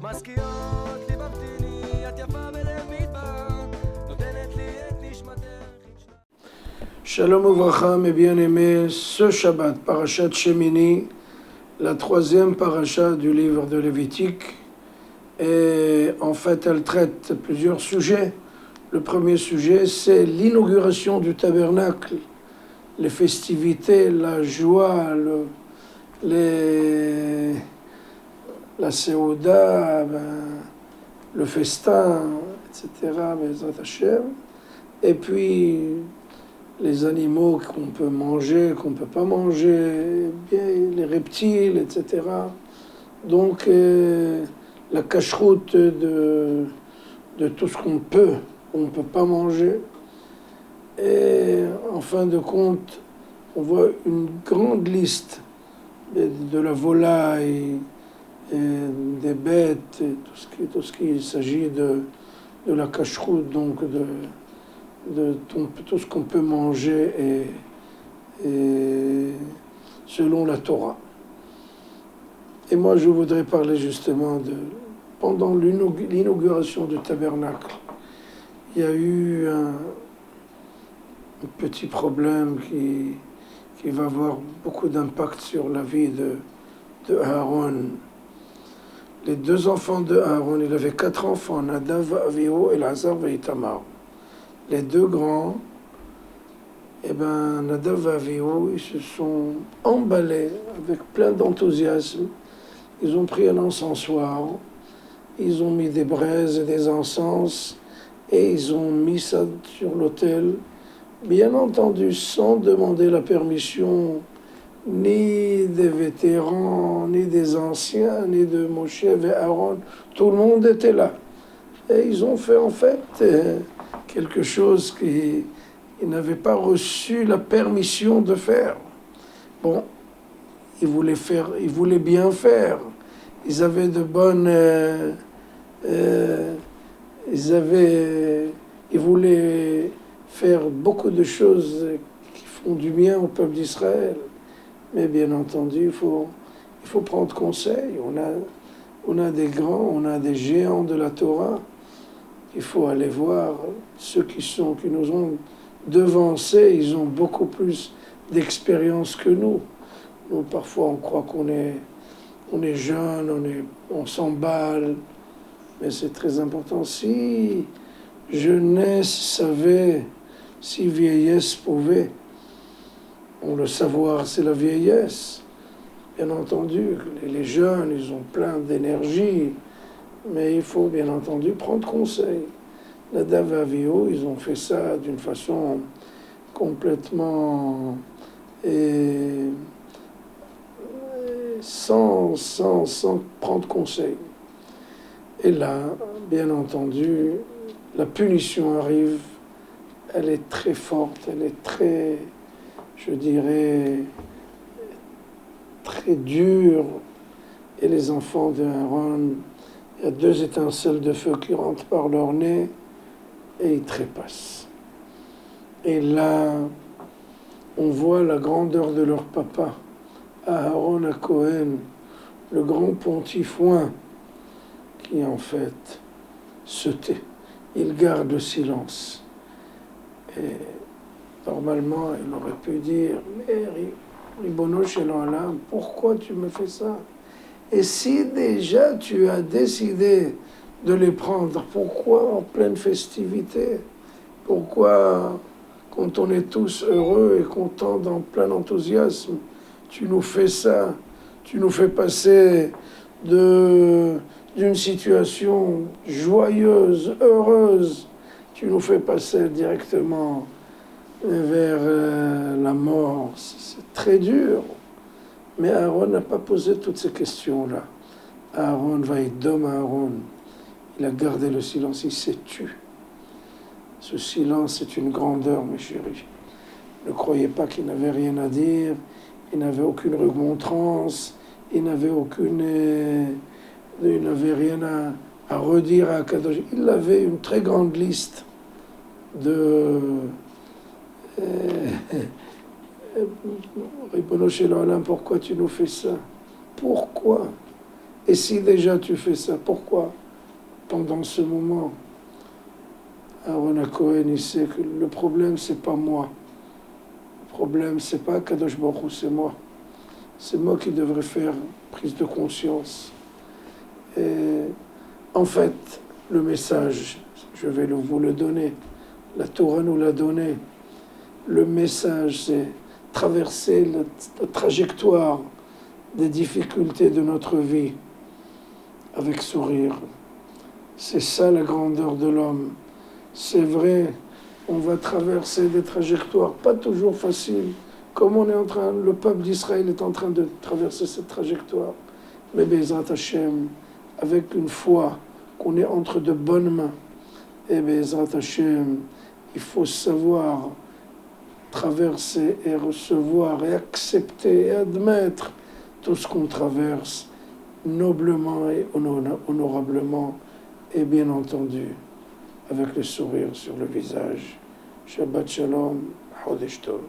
מזכירות לי במתיני, את יפה בלב מדבר, נותנת לי את נשמתך. Shalom Ouvracha, mes bien-aimés, ce Shabbat, Parashat Shemini, la troisième paracha du livre de Lévitique, et en fait elle traite plusieurs sujets. Le premier sujet, c'est l'inauguration du tabernacle, les festivités, la joie, la Séouda, le festin, etc., Bezrat Hashem. Et puis les animaux qu'on peut manger, qu'on ne peut pas manger, bien, les reptiles, etc. Donc la cacheroute de tout ce qu'on peut, on ne peut pas manger. Et en fin de compte, on voit une grande liste de la volaille, et des bêtes, et tout ce qui s'agit de la cacheroute, donc de tout ce qu'on peut manger et selon la Torah. Et moi, je voudrais parler justement pendant l'inauguration du tabernacle, il y a eu un petit problème qui va avoir beaucoup d'impact sur la vie de Aaron. Les deux enfants de Aaron, il avait 4 enfants, Nadav, Avihu, Elazar et Itamar. Les deux grands, Nadav et Avihu, ils se sont emballés avec plein d'enthousiasme. Ils ont pris un encensoir, ils ont mis des braises et des encens, et ils ont mis ça sur l'autel, bien entendu sans demander la permission ni des vétérans, ni des anciens, ni de Moshe et Aaron. Tout le monde était là. Et ils ont fait en fait quelque chose qu'ils n'avaient pas reçu la permission de faire. Bon, ils voulaient bien faire. Ils avaient de bonnes... ils voulaient faire beaucoup de choses qui font du bien au peuple d'Israël. Mais bien entendu, il faut prendre conseil. On a des grands, on a des géants de la Torah. Il faut aller voir ceux qui nous ont devancés. Ils ont beaucoup plus d'expérience que nous. Nous, parfois, on croit qu'on est jeune, on s'emballe. Mais c'est très important. Si jeunesse savait, si vieillesse pouvait, le savoir, c'est la vieillesse. Bien entendu, les jeunes, ils ont plein d'énergie, mais il faut bien entendu prendre conseil. Nadav et Avihu, ils ont fait ça d'une façon complètement sans prendre conseil. Et là, bien entendu, la punition arrive, elle est très forte, elle est très, je dirais, très dure. Et les enfants d'Aaron, il y a 2 étincelles de feu qui rentrent par leur nez et ils trépassent. Et là, on voit la grandeur de leur papa, Aaron à Cohen, le grand pontifoin, qui en fait se tait. Il garde le silence. Et normalement, il aurait pu dire, mais Ribono Shel Olam, pourquoi tu me fais ça? Et si déjà tu as décidé de les prendre, pourquoi en pleine festivité? Pourquoi, quand on est tous heureux et contents dans plein enthousiasme, tu nous fais ça? Tu nous fais passer d'une situation joyeuse, heureuse, tu nous fais passer directement vers la mort. C'est très dur. Mais Aaron n'a pas posé toutes ces questions-là. Aaron va être d'homme à Aaron. Il a gardé le silence, il s'est tu. Ce silence, c'est une grandeur, mes chéris. Ne croyez pas qu'il n'avait rien à dire, il n'avait aucune remontrance, il n'avait rien à redire à Kadosh. Il avait une très grande liste de Ribono Shel Olam, pourquoi tu nous fais ça? Pourquoi? Et si déjà tu fais ça, pourquoi pendant ce moment, Aaron Cohen, il sait que le problème, c'est pas moi. Le problème, c'est pas Kadosh Baruch Hu, c'est moi. C'est moi qui devrais faire prise de conscience. Et en fait, le message, je vais vous le donner. La Torah nous l'a donné. Le message, c'est traverser la trajectoire des difficultés de notre vie avec sourire. C'est ça la grandeur de l'homme. C'est vrai, on va traverser des trajectoires pas toujours faciles, comme le peuple d'Israël est en train de traverser cette trajectoire. Mais Bezrat Hashem, avec une foi qu'on est entre de bonnes mains, et Bezrat Hashem, il faut savoir traverser et recevoir et accepter et admettre tout ce qu'on traverse noblement et honorablement et bien entendu avec le sourire sur le visage. Shabbat Shalom, Chodesh Tov.